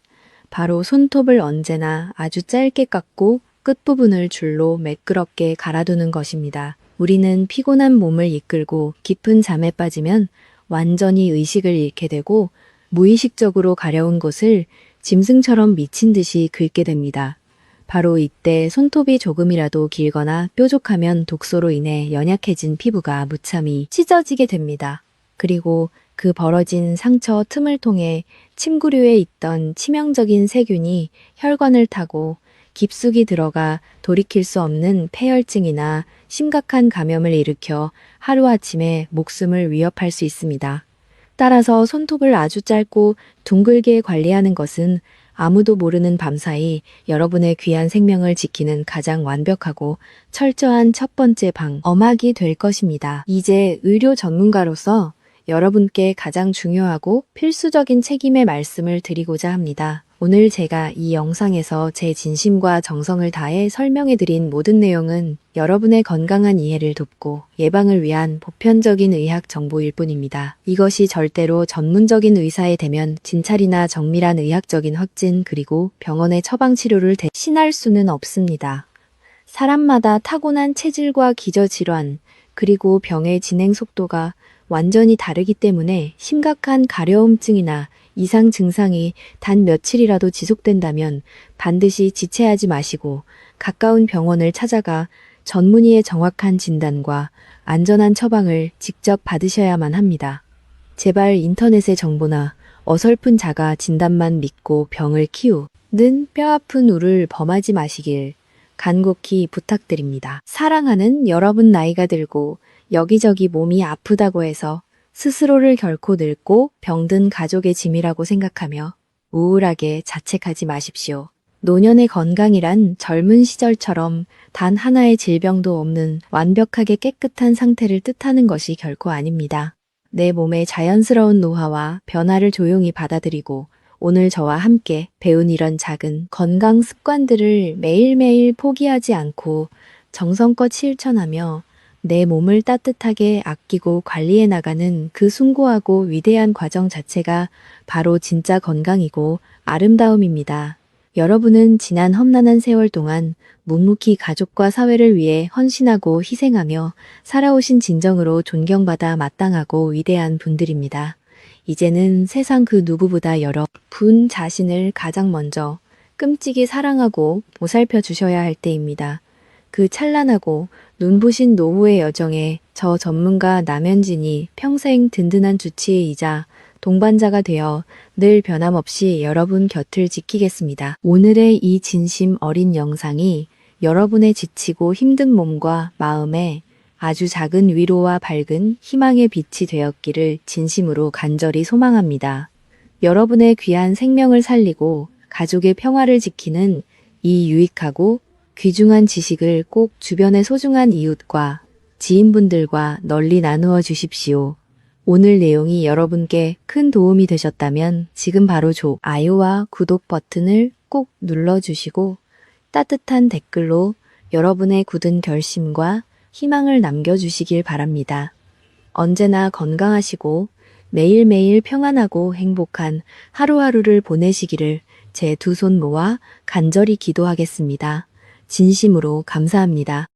바로 손톱을 언제나 아주 짧게 깎고 끝부분을 줄로 매끄럽게 갈아두는 것입니다. 우리는 피곤한 몸을 이끌고 깊은 잠에 빠지면 완전히 의식을 잃게 되고 무의식적으로 가려운 곳을 짐승처럼 미친 듯이 긁게 됩니다. 바로 이때 손톱이 조금이라도 길거나 뾰족하면 독소로 인해 연약해진 피부가 무참히 찢어지게 됩니다. 그리고 그 벌어진 상처 틈을 통해 침구류에 있던 치명적인 세균이 혈관을 타고 깊숙이 들어가 돌이킬 수 없는 폐혈증이나 심각한 감염을 일으켜 하루아침에 목숨을 위협할 수 있습니다. 따라서 손톱을 아주 짧고 둥글게 관리하는 것은 아무도 모르는 밤사이 여러분의 귀한 생명을 지키는 가장 완벽하고 철저한 첫 번째 방어막이 될 것입니다. 이제 의료 전문가로서 여러분께 가장 중요하고 필수적인 책임의 말씀을 드리고자 합니다. 오늘 제가 이 영상에서 제 진심과 정성을 다해 설명해드린 모든 내용은 여러분의 건강한 이해를 돕고 예방을 위한 보편적인 의학 정보일 뿐입니다. 이것이 절대로 전문적인 의사의 대면, 진찰이나 정밀한 의학적인 확진 그리고 병원의 처방 치료를 대신할 수는 없습니다. 사람마다 타고난 체질과 기저질환, 그리고 병의 진행 속도가 완전히 다르기 때문에 심각한 가려움증이나 이상 증상이 단 며칠이라도 지속된다면 반드시 지체하지 마시고 가까운 병원을 찾아가 전문의의 정확한 진단과 안전한 처방을 직접 받으셔야만 합니다. 제발 인터넷의 정보나 어설픈 자가 진단만 믿고 병을 키우는 뼈아픈 우를 범하지 마시길 간곡히 부탁드립니다. 사랑하는 여러분, 나이가 들고 여기저기 몸이 아프다고 해서 스스로를 결코 늙고 병든 가족의 짐이라고 생각하며 우울하게 자책하지 마십시오. 노년의 건강이란 젊은 시절처럼 단 하나의 질병도 없는 완벽하게 깨끗한 상태를 뜻하는 것이 결코 아닙니다. 내 몸의 자연스러운 노화와 변화를 조용히 받아들이고 오늘 저와 함께 배운 이런 작은 건강 습관들을 매일매일 포기하지 않고 정성껏 실천하며 내 몸을 따뜻하게 아끼고 관리해 나가는 그 숭고하고 위대한 과정 자체가 바로 진짜 건강이고 아름다움입니다. 여러분은 지난 험난한 세월 동안 묵묵히 가족과 사회를 위해 헌신하고 희생하며 살아오신 진정으로 존경받아 마땅하고 위대한 분들입니다. 이제는 세상 그 누구보다 여러분 자신을 가장 먼저 끔찍이 사랑하고 보살펴 주셔야 할 때입니다. 그 찬란하고 눈부신 노후의 여정에 저 전문가 남현진이 평생 든든한 주치의이자 동반자가 되어 늘 변함없이 여러분 곁을 지키겠습니다. 오늘의 이 진심 어린 영상이 여러분의 지치고 힘든 몸과 마음에 아주 작은 위로와 밝은 희망의 빛이 되었기를 진심으로 간절히 소망합니다. 여러분의 귀한 생명을 살리고 가족의 평화를 지키는 이 유익하고 귀중한 지식을 꼭 주변의 소중한 이웃과 지인분들과 널리 나누어 주십시오. 오늘 내용이 여러분께 큰 도움이 되셨다면 지금 바로 좋아요와 구독 버튼을 꼭 눌러주시고 따뜻한 댓글로 여러분의 굳은 결심과 희망을 남겨주시길 바랍니다. 언제나 건강하시고 매일매일 평안하고 행복한 하루하루를 보내시기를 제 두 손 모아 간절히 기도하겠습니다. 진심으로 감사합니다.